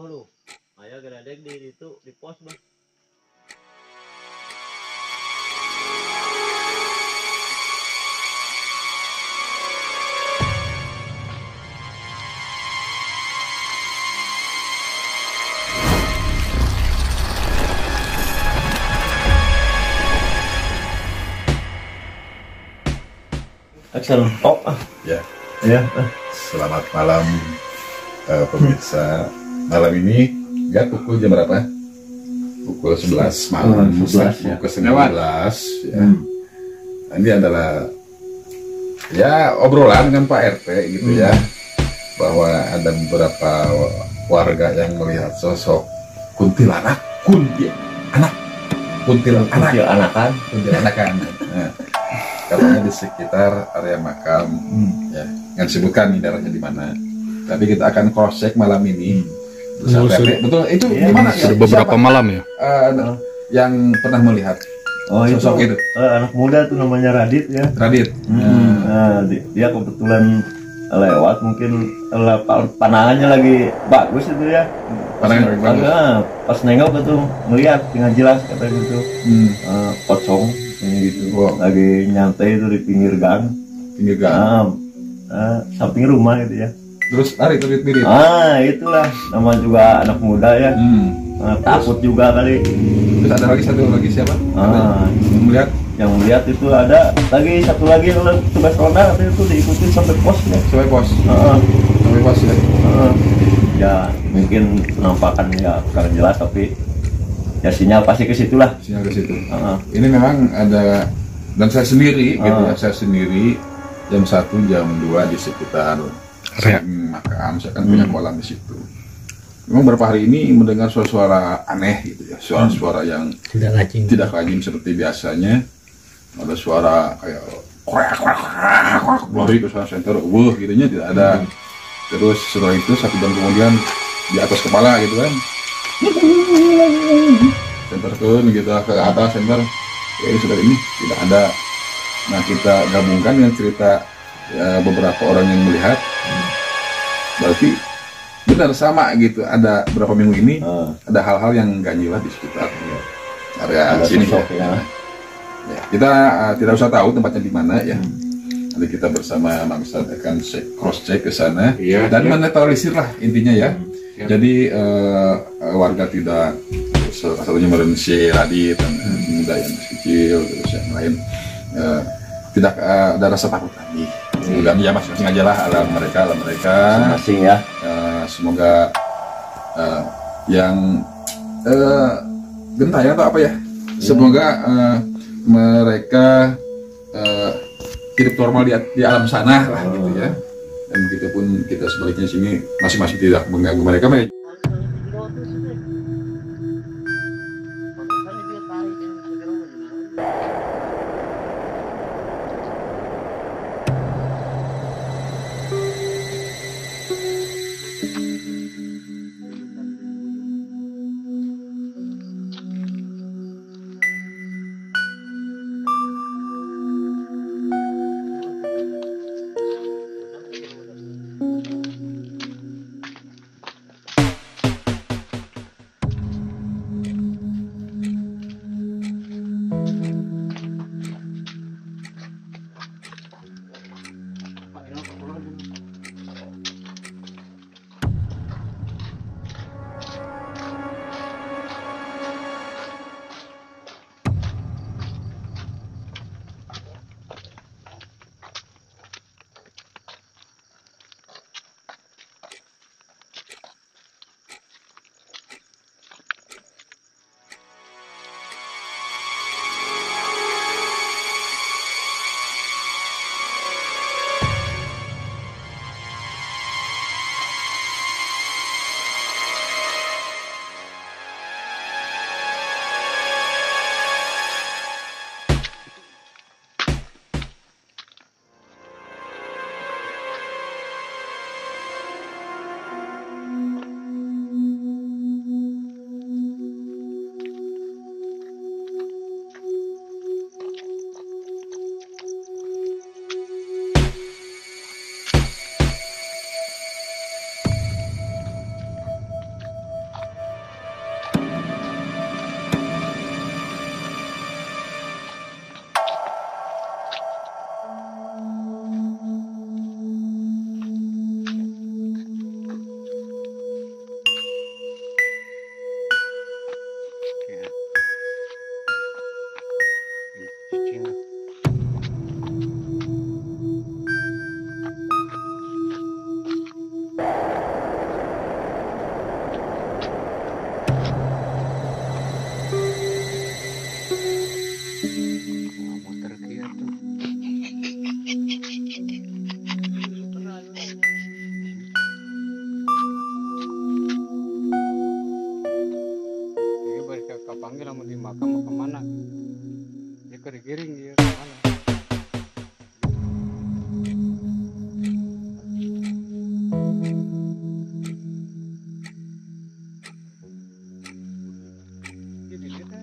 Waduh, ayah geledek di itu di pos bah. Action, oh Ya, ya, selamat malam pemirsa. Malam ini ya pukul jam berapa? Pukul 11 malam. 11 ya. Pukul 11 ya. Ini adalah ya obrolan dengan Pak RT gitu ya, bahwa ada beberapa warga yang melihat sosok kuntilanak, kuntilanakan. Nah, katanya di sekitar area makam, ya, nggak disebutkan nih daerahnya di mana. Tapi kita akan cross check malam ini. Betul, itu di mana? Sudah beberapa malam ya. Yang pernah melihat sosok itu. Anak muda tuh namanya Radit ya. Radit. Nah, dia kebetulan lewat, mungkin pandangannya lagi bagus itu ya. Pandangan lagi bagus. Pas nengok itu ngelihat dengan jelas kata gitu. Pocong gitu. Lagi nyantai itu di pinggir gang. Samping rumah gitu ya. Terus lari mirip. Itulah nama juga anak muda ya. Takut juga kali. Terus ada lagi satu lagi siapa? Yang melihat itu ada lagi satu lagi tugas ronda, tapi itu diikutin sampai pos ya. Sampai pos ya. Ya mungkin penampakan ya kurang jelas, tapi ya sinyal pasti ke situ lah. Sinyal ke situ. Ini memang ada, dan saya sendiri gitu ya, saya sendiri jam 1 jam 2 di sekitar makam, saya kan punya kolam di situ. Memang beberapa hari ini mendengar suara-suara aneh gitu ya, suara-suara yang tidak lazim seperti biasanya. Ada suara kayak krek lari ke sana center, gitunya tidak ada. Terus setelah itu 1 jam kemudian di atas kepala gitu kan, center gitu ke atas center, ya ini sudah ini tidak ada. Nah, kita gabungkan dengan cerita ya, beberapa orang yang melihat, berarti benar sama gitu. Ada beberapa minggu ini ada hal-hal yang ganjil di sekitar area sini ya. Ya, kita tidak usah tahu tempatnya di mana ya. Nanti kita bersama Mang Ustad akan cross check ke sana dan menetralisir lah intinya ya. Jadi warga tidak, salah satunya si Radit dan muda yang masih kecil, terus yang lain tidak ada rasa takut lagi. Dan ya masing-masing aja lah alam mereka masing-masing ya. Semoga yang gentayang atau apa ya, semoga mereka hidup normal di alam sana lah gitu ya. Dan begitupun kita sebaliknya sini masing-masing tidak mengganggu mereka. digiring dia kemana. Jadi kita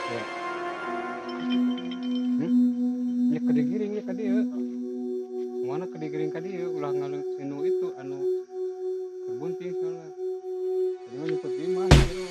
ya. Ya kedigiring ya kadi ya. Kemana kedigiring kadi ya ulah ngalu anu itu anu kerbunting soalnya. Jadi mah nyemput imah gitu.